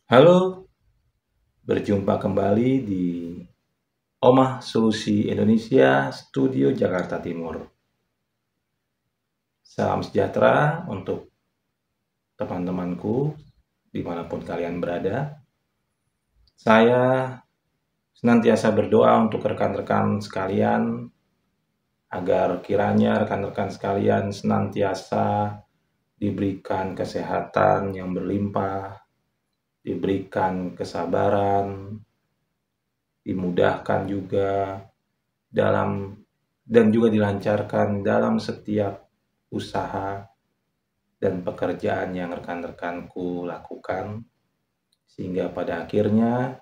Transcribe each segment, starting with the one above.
Halo, berjumpa kembali di Omah Solusi Indonesia, Studio Jakarta Timur. Salam sejahtera untuk teman-temanku dimanapun kalian berada. Saya senantiasa berdoa untuk rekan-rekan sekalian agar kiranya rekan-rekan sekalian senantiasa diberikan kesehatan yang berlimpah, diberikan kesabaran, dimudahkan juga dan juga dilancarkan dalam setiap usaha dan pekerjaan yang rekan-rekanku lakukan, sehingga pada akhirnya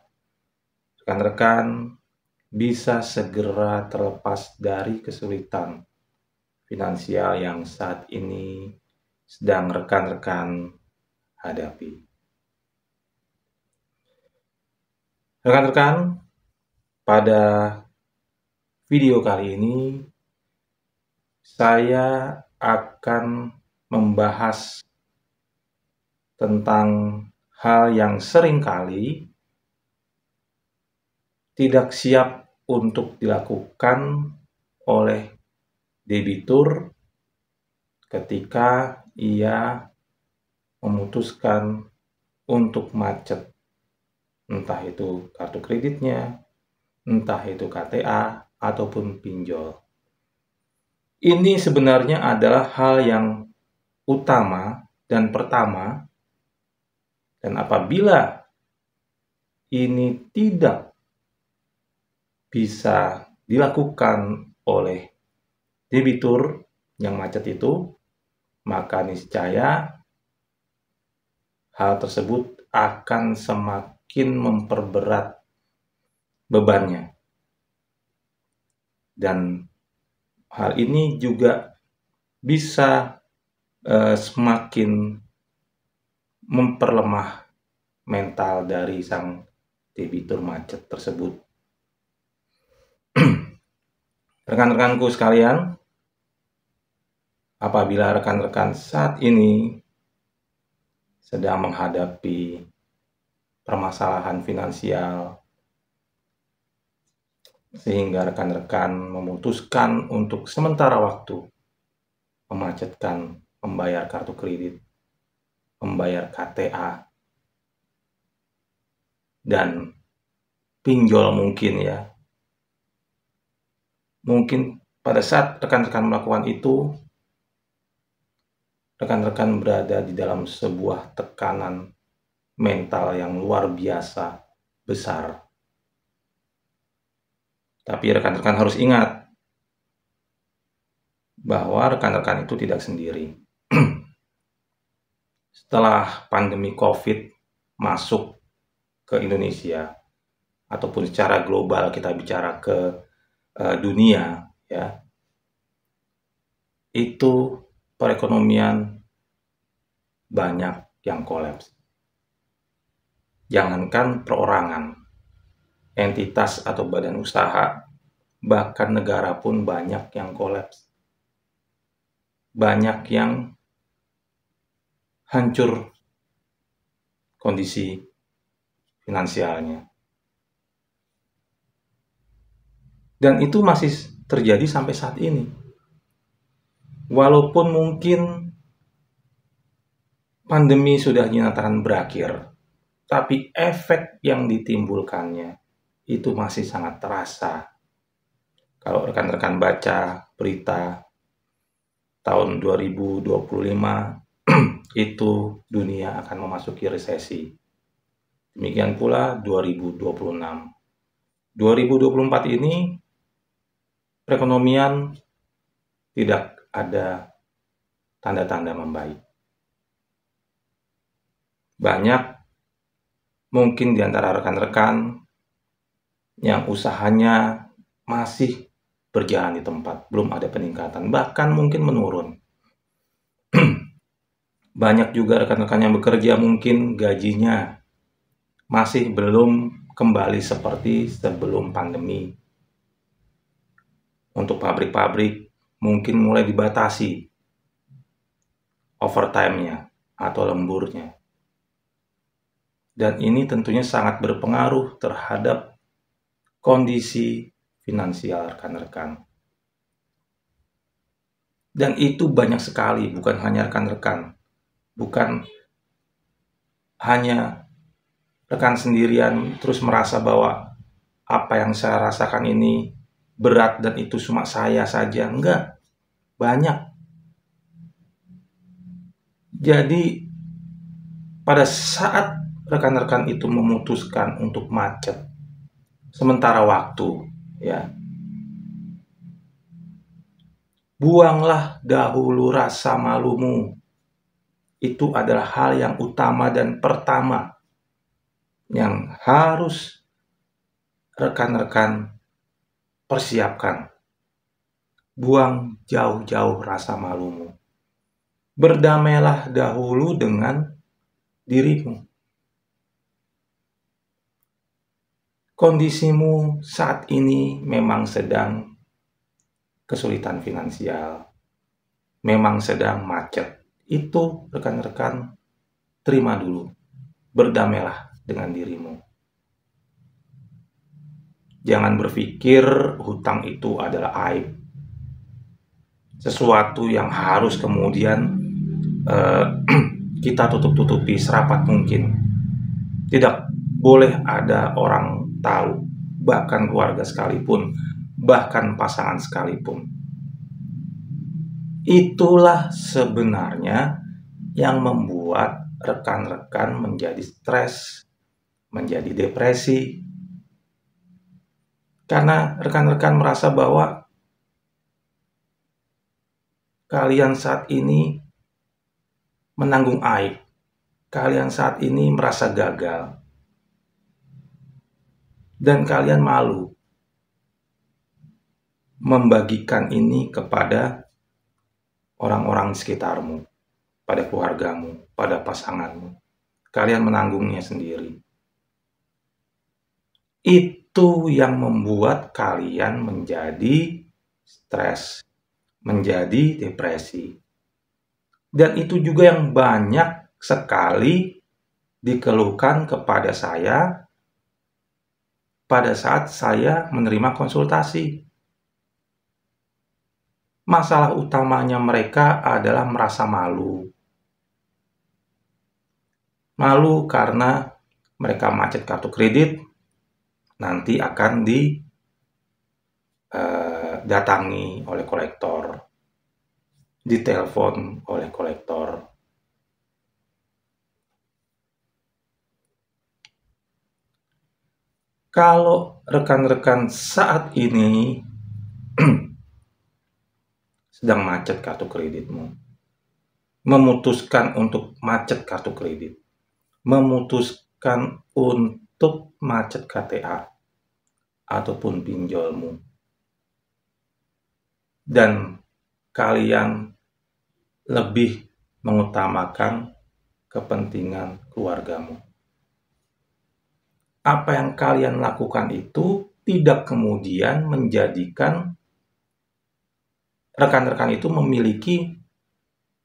rekan-rekan bisa segera terlepas dari kesulitan finansial yang saat ini sedang rekan-rekan hadapi. Rekan-rekan, pada video kali ini saya akan membahas tentang hal yang seringkali tidak siap untuk dilakukan oleh debitur ketika ia memutuskan untuk macet, entah itu kartu kreditnya, entah itu KTA, ataupun pinjol. Ini sebenarnya adalah hal yang utama dan pertama, dan apabila ini tidak bisa dilakukan oleh debitur yang macet itu, maka niscaya hal tersebut akan semakin memperberat bebannya. Dan hal ini juga bisa semakin memperlemah mental dari sang debitur macet tersebut. Rekan-rekanku sekalian, apabila rekan-rekan saat ini sedang menghadapi permasalahan finansial, sehingga rekan-rekan memutuskan untuk sementara waktu memacetkan membayar kartu kredit, membayar KTA, dan pinjol mungkin ya. Mungkin pada saat rekan-rekan melakukan itu, rekan-rekan berada di dalam sebuah tekanan mental yang luar biasa besar. Tapi rekan-rekan harus ingat bahwa rekan-rekan itu tidak sendiri. Setelah pandemi COVID masuk ke Indonesia, ataupun secara global kita bicara ke dunia, ya, itu perekonomian banyak yang kolaps. Jangankan perorangan, entitas atau badan usaha, bahkan negara pun banyak yang kolaps. Banyak yang hancur kondisi finansialnya. Dan itu masih terjadi sampai saat ini. Walaupun mungkin pandemi sudah dinyatakan berakhir, tapi efek yang ditimbulkannya itu masih sangat terasa. Kalau rekan-rekan baca berita tahun 2025, itu dunia akan memasuki resesi. Demikian pula 2026. 2024 ini perekonomian tidak ada tanda-tanda membaik. Banyak mungkin di antara rekan-rekan yang usahanya masih berjalan di tempat, belum ada peningkatan, bahkan mungkin menurun. Banyak juga rekan-rekan yang bekerja mungkin gajinya masih belum kembali seperti sebelum pandemi. Untuk pabrik-pabrik mungkin mulai dibatasi overtime-nya atau lemburnya. Dan ini tentunya sangat berpengaruh terhadap kondisi finansial rekan-rekan. Dan itu banyak sekali, bukan hanya rekan-rekan. Bukan hanya rekan sendirian terus merasa bahwa apa yang saya rasakan ini berat dan itu cuma saya saja. Enggak, banyak. Jadi pada saat rekan-rekan itu memutuskan untuk macet sementara waktu, ya, buanglah dahulu rasa malumu. Itu adalah hal yang utama dan pertama yang harus rekan-rekan persiapkan. Buang jauh-jauh rasa malumu. Berdamailah dahulu dengan dirimu. Kondisimu saat ini memang sedang kesulitan finansial, memang sedang macet. Itu rekan-rekan terima dulu. Berdamailah dengan dirimu. Jangan berpikir hutang itu adalah aib. Sesuatu yang harus kemudian kita tutup-tutupi serapat mungkin. Tidak boleh ada orang tahu, bahkan keluarga sekalipun, bahkan pasangan sekalipun. Itulah sebenarnya yang membuat rekan-rekan menjadi stres, menjadi depresi. Karena rekan-rekan merasa bahwa kalian saat ini menanggung aib. Kalian saat ini merasa gagal. Dan kalian malu membagikan ini kepada orang-orang di sekitarmu, pada keluargamu, pada pasanganmu. Kalian menanggungnya sendiri. Itu yang membuat kalian menjadi stres, menjadi depresi. Dan itu juga yang banyak sekali dikeluhkan kepada saya pada saat saya menerima konsultasi. Masalah utamanya mereka adalah merasa malu. Malu karena mereka macet kartu kredit, nanti akan didatangi oleh kolektor, ditelepon oleh kolektor. Kalau rekan-rekan saat ini sedang macet kartu kreditmu, memutuskan untuk macet kartu kredit, memutuskan untuk macet KTA ataupun pinjolmu, dan kalian lebih mengutamakan kepentingan keluargamu. Apa yang kalian lakukan itu tidak kemudian menjadikan rekan-rekan itu memiliki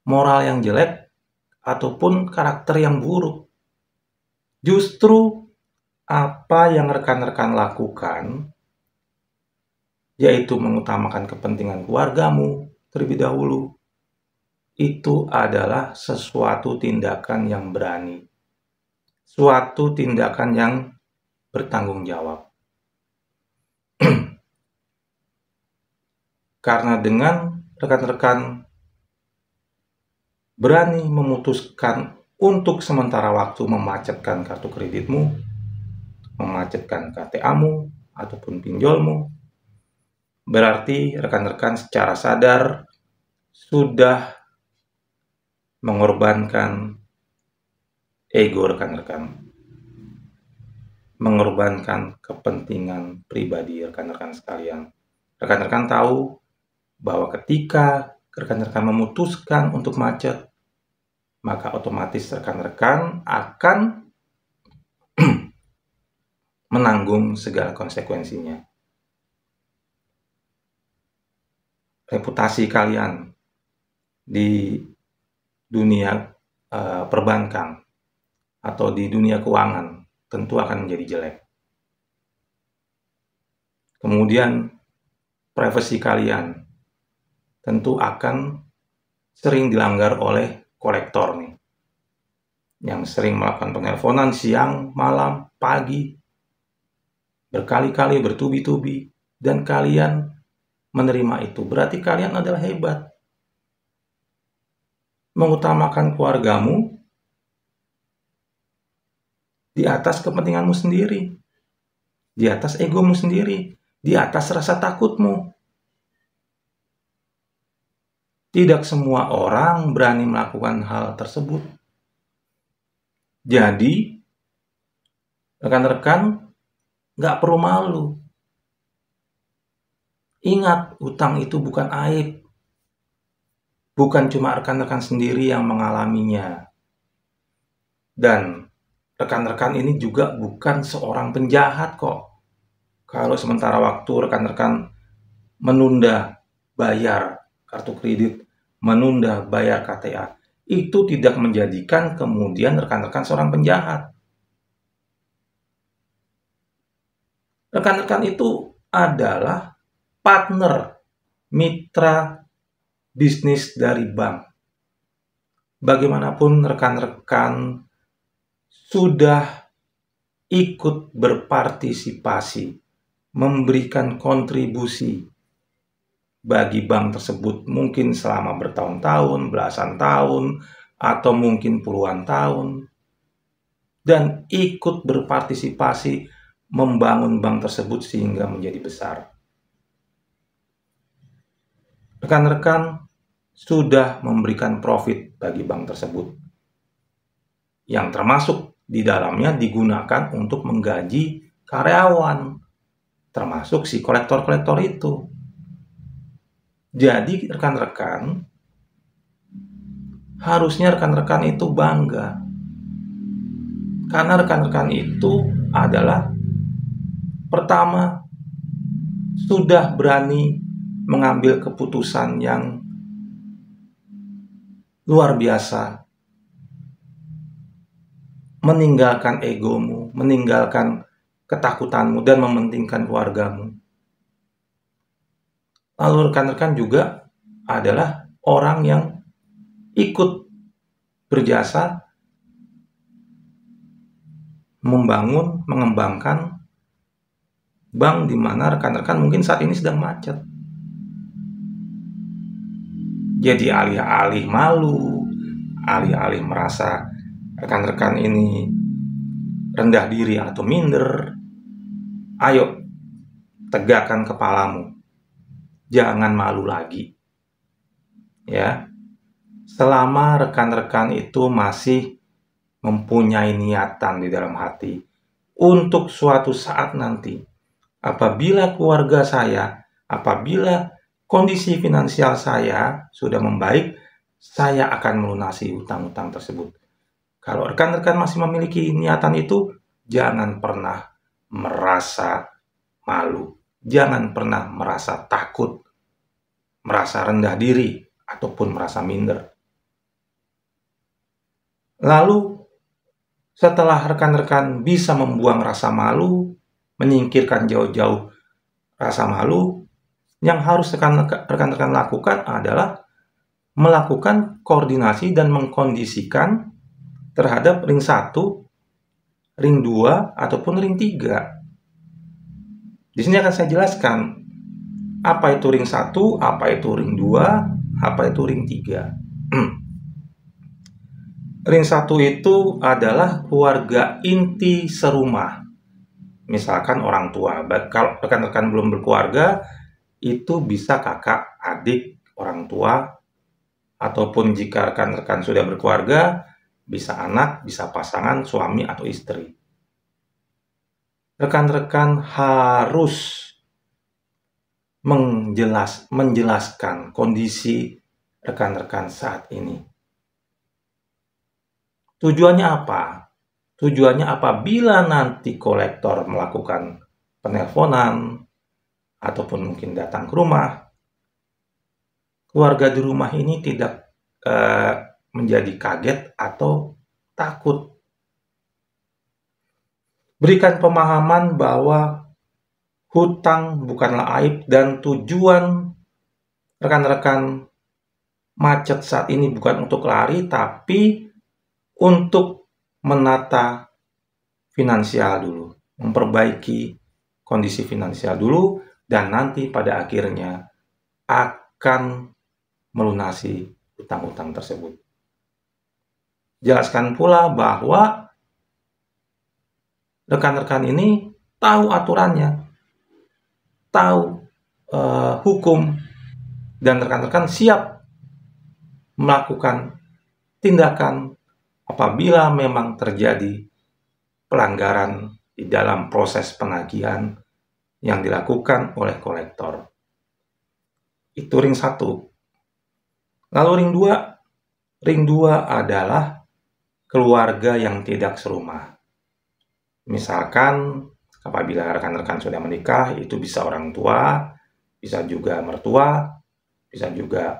moral yang jelek ataupun karakter yang buruk. Justru apa yang rekan-rekan lakukan, yaitu mengutamakan kepentingan keluargamu terlebih dahulu, itu adalah sesuatu tindakan yang berani, suatu tindakan yang bertanggung jawab. Karena dengan rekan-rekan berani memutuskan untuk sementara waktu memacetkan kartu kreditmu, memacetkan KTA-mu ataupun pinjolmu, berarti rekan-rekan secara sadar sudah mengorbankan ego rekan-rekan, mengorbankan kepentingan pribadi rekan-rekan sekalian. Rekan-rekan tahu bahwa ketika rekan-rekan memutuskan untuk macet, maka otomatis rekan-rekan akan menanggung segala konsekuensinya. Reputasi kalian di dunia perbankan atau di dunia keuangan tentu akan menjadi jelek. Kemudian privasi kalian tentu akan sering dilanggar oleh kolektor nih, yang sering melakukan penelponan siang, malam, pagi, berkali-kali, bertubi-tubi, dan kalian menerima itu. Berarti kalian adalah hebat, mengutamakan keluargamu di atas kepentinganmu sendiri, di atas egomu sendiri, di atas rasa takutmu. Tidak semua orang berani melakukan hal tersebut. Jadi, rekan-rekan nggak perlu malu. Ingat, hutang itu bukan aib. Bukan cuma rekan-rekan sendiri yang mengalaminya. Dan rekan-rekan ini juga bukan seorang penjahat kok. Kalau sementara waktu rekan-rekan menunda bayar kartu kredit, menunda bayar KTA, itu tidak menjadikan kemudian rekan-rekan seorang penjahat. Rekan-rekan itu adalah partner, mitra bisnis dari bank. Bagaimanapun rekan-rekan sudah ikut berpartisipasi, memberikan kontribusi bagi bank tersebut, mungkin selama bertahun-tahun, belasan tahun, atau mungkin puluhan tahun, dan ikut berpartisipasi membangun bank tersebut sehingga menjadi besar. Rekan-rekan sudah memberikan profit bagi bank tersebut, yang termasuk di dalamnya digunakan untuk menggaji karyawan, termasuk si kolektor-kolektor itu. Jadi rekan-rekan, harusnya rekan-rekan itu bangga. Karena rekan-rekan itu adalah pertama, sudah berani mengambil keputusan yang luar biasa, meninggalkan egomu, meninggalkan ketakutanmu, dan mementingkan keluargamu. Lalu rekan-rekan juga adalah orang yang ikut berjasa membangun, mengembangkan bank di mana rekan-rekan mungkin saat ini sedang macet. Jadi alih-alih malu, alih-alih merasa rekan-rekan ini rendah diri atau minder, ayo tegakkan kepalamu. Jangan malu lagi. Ya. Selama rekan-rekan itu masih mempunyai niatan di dalam hati untuk suatu saat nanti, apabila keluarga saya, apabila kondisi finansial saya sudah membaik, saya akan melunasi hutang-hutang tersebut. Kalau rekan-rekan masih memiliki niatan itu, jangan pernah merasa malu. Jangan pernah merasa takut, merasa rendah diri, ataupun merasa minder. Lalu, setelah rekan-rekan bisa membuang rasa malu, menyingkirkan jauh-jauh rasa malu, yang harus rekan-rekan lakukan adalah melakukan koordinasi dan mengkondisikan terhadap ring 1, ring 2, ataupun ring 3. Di sini akan saya jelaskan apa itu ring 1, apa itu ring 2, apa itu ring 3. Ring 1 itu adalah keluarga inti serumah. Misalkan orang tua. Kalau rekan-rekan belum berkeluarga, itu bisa kakak, adik, orang tua, ataupun jika rekan-rekan sudah berkeluarga, bisa anak, bisa pasangan, suami, atau istri. Rekan-rekan harus menjelaskan kondisi rekan-rekan saat ini. Tujuannya apa? Tujuannya apabila nanti kolektor melakukan penelponan ataupun mungkin datang ke rumah, keluarga di rumah ini tidak menjadi kaget atau takut. Berikan pemahaman bahwa hutang bukanlah aib dan tujuan rekan-rekan macet saat ini bukan untuk lari, tapi untuk menata finansial dulu, memperbaiki kondisi finansial dulu, dan nanti pada akhirnya akan melunasi hutang-hutang tersebut. Jelaskan pula bahwa rekan-rekan ini tahu aturannya, tahu hukum, dan rekan-rekan siap melakukan tindakan apabila memang terjadi pelanggaran di dalam proses penagihan yang dilakukan oleh kolektor. Itu ring 1. Lalu ring 2 adalah keluarga yang tidak serumah. Misalkan apabila rekan-rekan sudah menikah, itu bisa orang tua, bisa juga mertua, bisa juga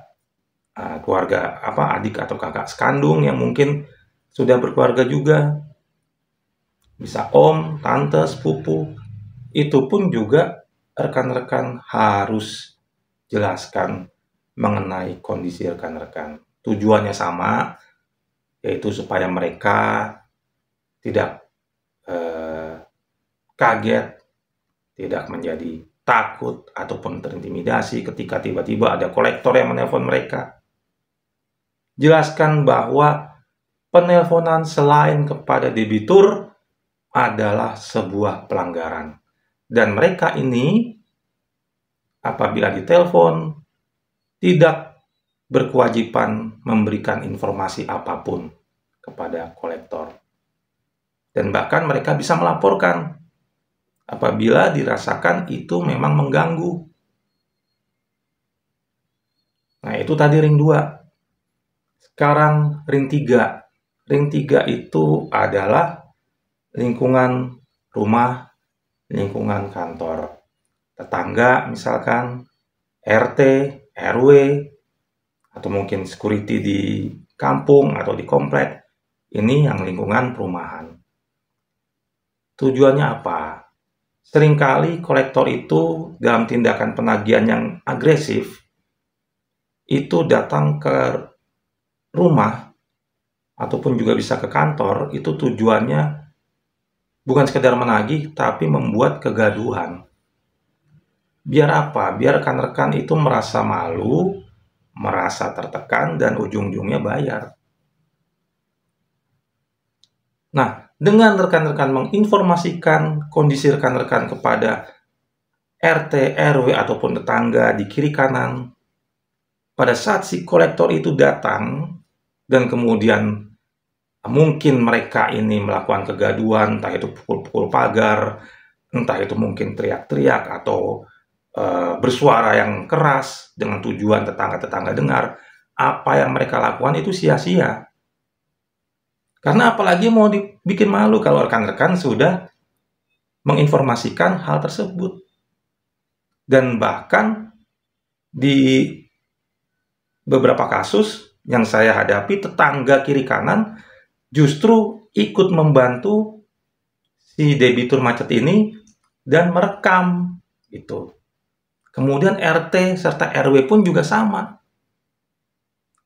keluarga adik atau kakak sekandung yang mungkin sudah berkeluarga juga, bisa om, tante, sepupu. Itu pun juga rekan-rekan harus jelaskan mengenai kondisi rekan-rekan. Tujuannya sama, yaitu supaya mereka tidak kaget, tidak menjadi takut ataupun terintimidasi ketika tiba-tiba ada kolektor yang menelpon mereka. Jelaskan bahwa penelponan selain kepada debitur adalah sebuah pelanggaran. Dan mereka ini apabila ditelepon tidak berkewajiban memberikan informasi apapun kepada kolektor. Dan bahkan mereka bisa melaporkan apabila dirasakan itu memang mengganggu. Nah, itu tadi ring 2. Sekarang ring 3. Ring 3 itu adalah lingkungan rumah, lingkungan kantor. Tetangga misalkan, RT, RW, atau mungkin security di kampung atau di komplek. Ini yang lingkungan perumahan. Tujuannya apa? Seringkali kolektor itu dalam tindakan penagihan yang agresif itu datang ke rumah ataupun juga bisa ke kantor. Itu tujuannya bukan sekedar menagih, tapi membuat kegaduhan. Biar apa? Biar rekan-rekan itu merasa malu, merasa tertekan, dan ujung-ujungnya bayar. Nah, dengan rekan-rekan menginformasikan kondisi rekan-rekan kepada RT, RW, ataupun tetangga di kiri kanan, pada saat si kolektor itu datang, dan kemudian mungkin mereka ini melakukan kegaduhan, entah itu pukul-pukul pagar, entah itu mungkin teriak-teriak, atau bersuara yang keras dengan tujuan tetangga-tetangga dengar, apa yang mereka lakukan itu sia-sia. Karena apalagi mau dibikin malu kalau rekan-rekan sudah menginformasikan hal tersebut. Dan bahkan di beberapa kasus yang saya hadapi, tetangga kiri kanan justru ikut membantu si debitur macet ini dan merekam itu. Kemudian RT serta RW pun juga sama,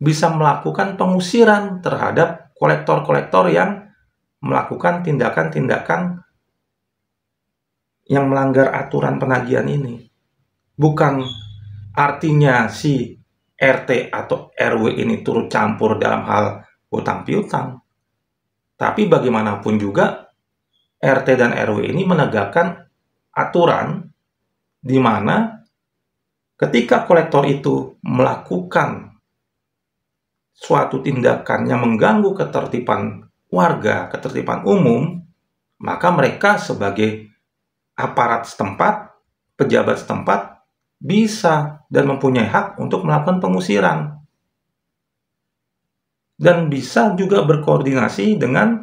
bisa melakukan pengusiran terhadap kolektor-kolektor yang melakukan tindakan-tindakan yang melanggar aturan penagihan ini. Bukan artinya si RT atau RW ini turut campur dalam hal hutang piutang, tapi bagaimanapun juga RT dan RW ini menegakkan aturan di mana ketika kolektor itu melakukan suatu tindakan yang mengganggu ketertiban warga, ketertiban umum, maka mereka sebagai aparat setempat, pejabat setempat, bisa dan mempunyai hak untuk melakukan pengusiran. Dan bisa juga berkoordinasi dengan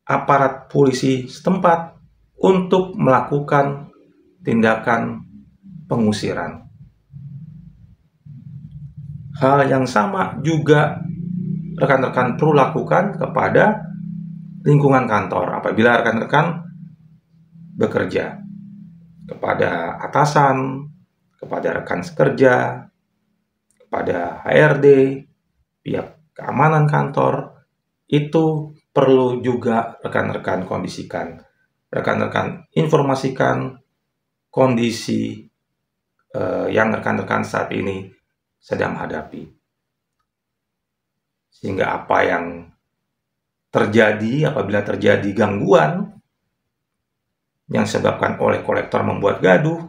aparat polisi setempat untuk melakukan tindakan pengusiran. Hal yang sama juga rekan-rekan perlu lakukan kepada lingkungan kantor apabila rekan-rekan bekerja, kepada atasan, kepada rekan sekerja, kepada HRD, pihak keamanan kantor, itu perlu juga rekan-rekan kondisikan. Rekan-rekan informasikan kondisi yang rekan-rekan saat ini sedang hadapi. Sehingga apa yang terjadi apabila terjadi gangguan yang disebabkan oleh kolektor membuat gaduh,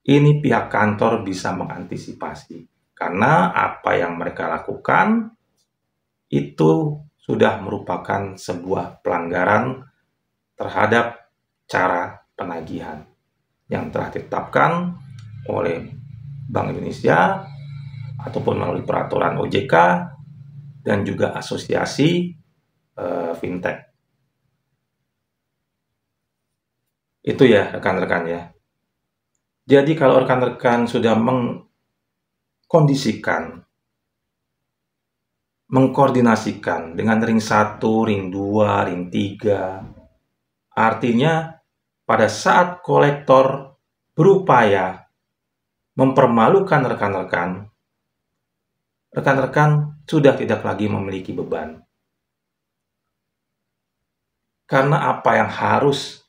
ini pihak kantor bisa mengantisipasi. Karena apa yang mereka lakukan itu sudah merupakan sebuah pelanggaran terhadap cara penagihan yang telah ditetapkan oleh Bank Indonesia ataupun melalui peraturan OJK dan juga asosiasi fintech. Itu ya rekan-rekan ya. Jadi kalau rekan-rekan sudah mengkoordinasikan dengan ring 1, ring 2, ring 3, artinya pada saat kolektor berupaya mempermalukan rekan-rekan, rekan-rekan sudah tidak lagi memiliki beban. Karena apa yang harus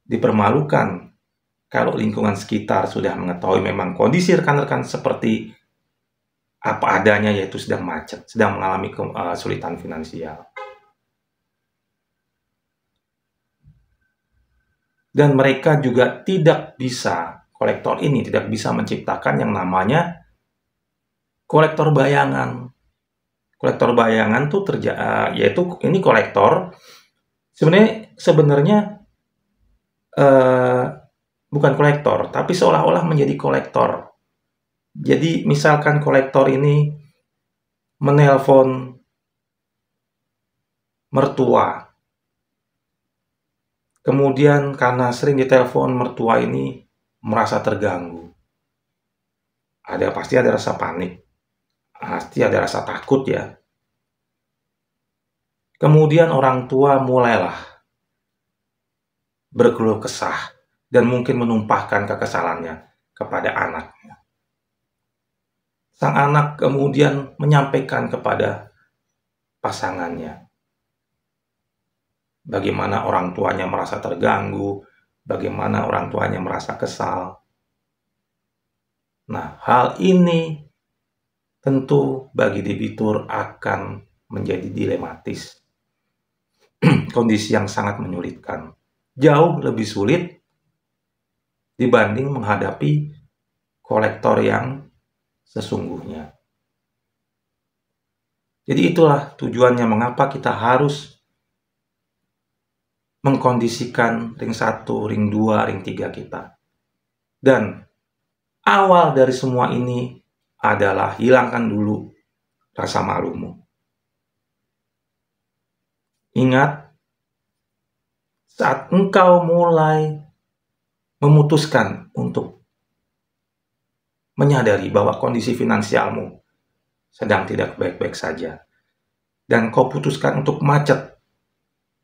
dipermalukan kalau lingkungan sekitar sudah mengetahui memang kondisi rekan-rekan seperti apa adanya, yaitu sedang macet, sedang mengalami kesulitan finansial. Dan mereka juga tidak bisa, kolektor ini tidak bisa menciptakan yang namanya kolektor bayangan. Kolektor bayangan tuh yaitu ini kolektor sebenarnya bukan kolektor, tapi seolah-olah menjadi kolektor. Jadi misalkan kolektor ini menelpon mertua, kemudian karena sering ditelepon mertua ini merasa terganggu. Pasti ada rasa panik, pasti ada rasa takut ya. Kemudian orang tua mulailah berkeluh kesah dan mungkin menumpahkan kekesalannya kepada anaknya. Sang anak kemudian menyampaikan kepada pasangannya bagaimana orang tuanya merasa terganggu, bagaimana orang tuanya merasa kesal. Nah, hal ini tentu bagi debitur akan menjadi dilematis. Kondisi yang sangat menyulitkan. Jauh lebih sulit dibanding menghadapi kolektor yang sesungguhnya. Jadi itulah tujuannya mengapa kita harus mengkondisikan ring 1, ring 2, ring 3 kita. Dan awal dari semua ini adalah hilangkan dulu rasa malumu. Ingat, saat engkau mulai memutuskan untuk menyadari bahwa kondisi finansialmu sedang tidak baik-baik saja, dan kau putuskan untuk macet,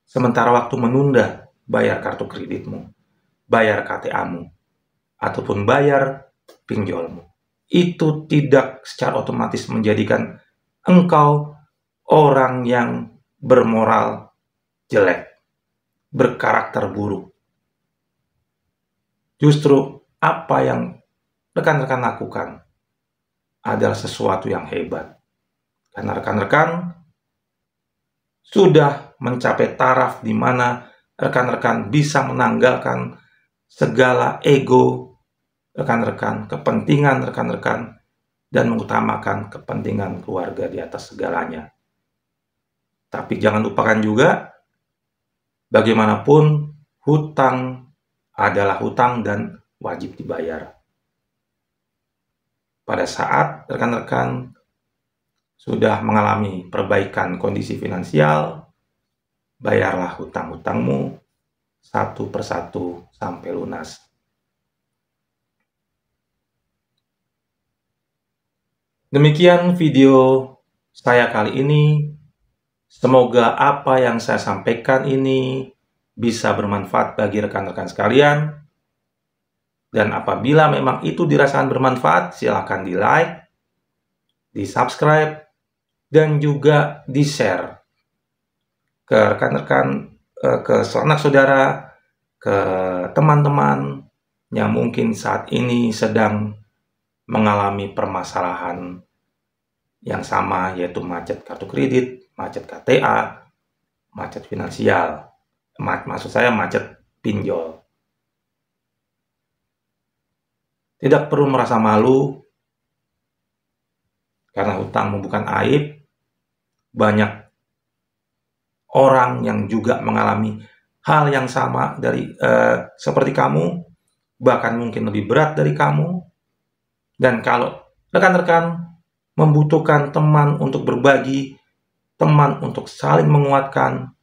sementara waktu menunda bayar kartu kreditmu, bayar KTA-mu, ataupun bayar pinjolmu, itu tidak secara otomatis menjadikan engkau orang yang bermoral jelek, berkarakter buruk. Justru apa yang rekan-rekan lakukan adalah sesuatu yang hebat. Karena rekan-rekan sudah mencapai taraf di mana rekan-rekan bisa menanggalkan segala ego rekan-rekan, kepentingan rekan-rekan, dan mengutamakan kepentingan keluarga di atas segalanya. Tapi jangan lupakan juga, bagaimanapun hutang adalah hutang dan wajib dibayar. Pada saat rekan-rekan sudah mengalami perbaikan kondisi finansial, bayarlah hutang-hutangmu satu persatu sampai lunas. Demikian video saya kali ini. Semoga apa yang saya sampaikan ini bisa bermanfaat bagi rekan-rekan sekalian. Dan apabila memang itu dirasakan bermanfaat, silakan di-like, di-subscribe, dan juga di-share ke rekan-rekan, ke sanak saudara, ke teman-teman yang mungkin saat ini sedang mengalami permasalahan yang sama, yaitu macet kartu kredit, macet KTA, macet finansial. Maksud saya macet pinjol. Tidak perlu merasa malu, karena hutangmu bukan aib. Banyak orang yang juga mengalami hal yang sama seperti kamu, bahkan mungkin lebih berat dari kamu. Dan kalau rekan-rekan membutuhkan teman untuk berbagi, teman untuk saling menguatkan,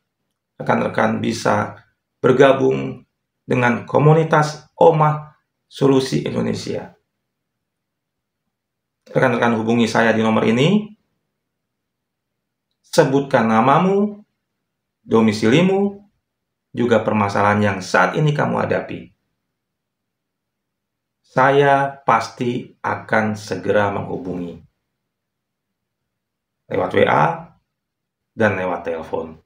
rekan-rekan bisa bergabung dengan komunitas Omah Solusi Indonesia. Rekan-rekan hubungi saya di nomor ini, sebutkan namamu, domisilimu, juga permasalahan yang saat ini kamu hadapi. Saya pasti akan segera menghubungi lewat WA dan lewat telepon.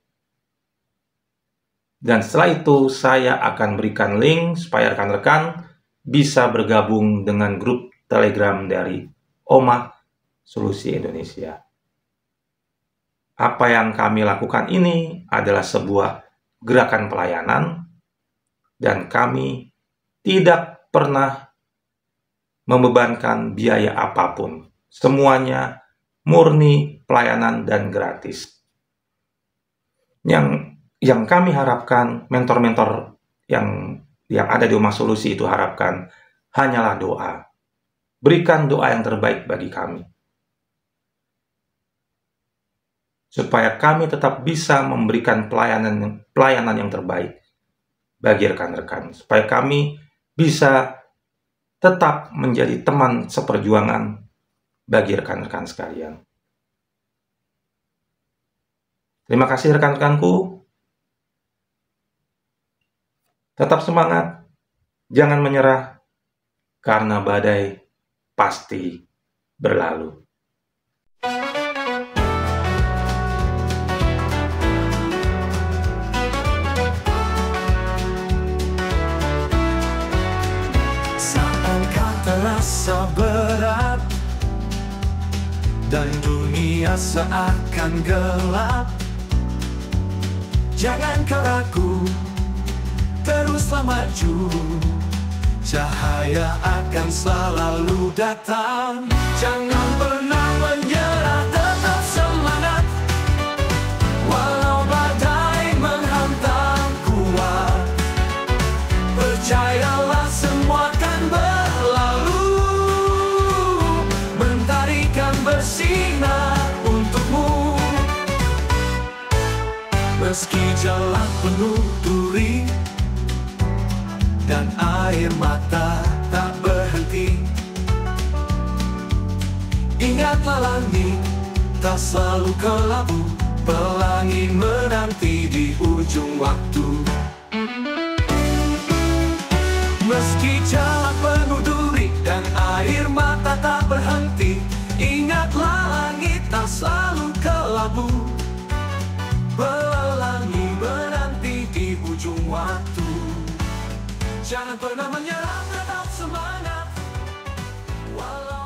Dan setelah itu saya akan berikan link supaya rekan-rekan bisa bergabung dengan grup Telegram dari Omah Solusi Indonesia. Apa yang kami lakukan ini adalah sebuah gerakan pelayanan, dan kami tidak pernah membebankan biaya apapun. Semuanya murni pelayanan dan gratis. Yang kami harapkan, mentor-mentor yang ada di Omah Solusi itu harapkan hanyalah doa. Berikan doa yang terbaik bagi kami, supaya kami tetap bisa memberikan pelayanan yang terbaik bagi rekan-rekan, supaya kami bisa tetap menjadi teman seperjuangan bagi rekan-rekan sekalian. Terima kasih rekan-rekanku. Tetap semangat, jangan menyerah, karena badai pasti berlalu. Seakan terasa berat dan dunia seakan gelap, jangan kau ragu, teruslah maju. Cahaya akan selalu datang. Jangan pernah menyerah, tetap semangat. Walau badai menghantam kuat, percayalah semua akan berlalu. Mentari kan bersinar untukmu. Meski jalan penuh duri dan air mata tak berhenti, ingatlah langit tak selalu kelabu. Pelangi menanti di ujung waktu. Meski jalan penuh duri dan air mata tak berhenti, ingatlah langit tak selalu kelabu. Pelangi menanti di ujung waktu. Jangan pernah menyerah, tetap semangat. Walau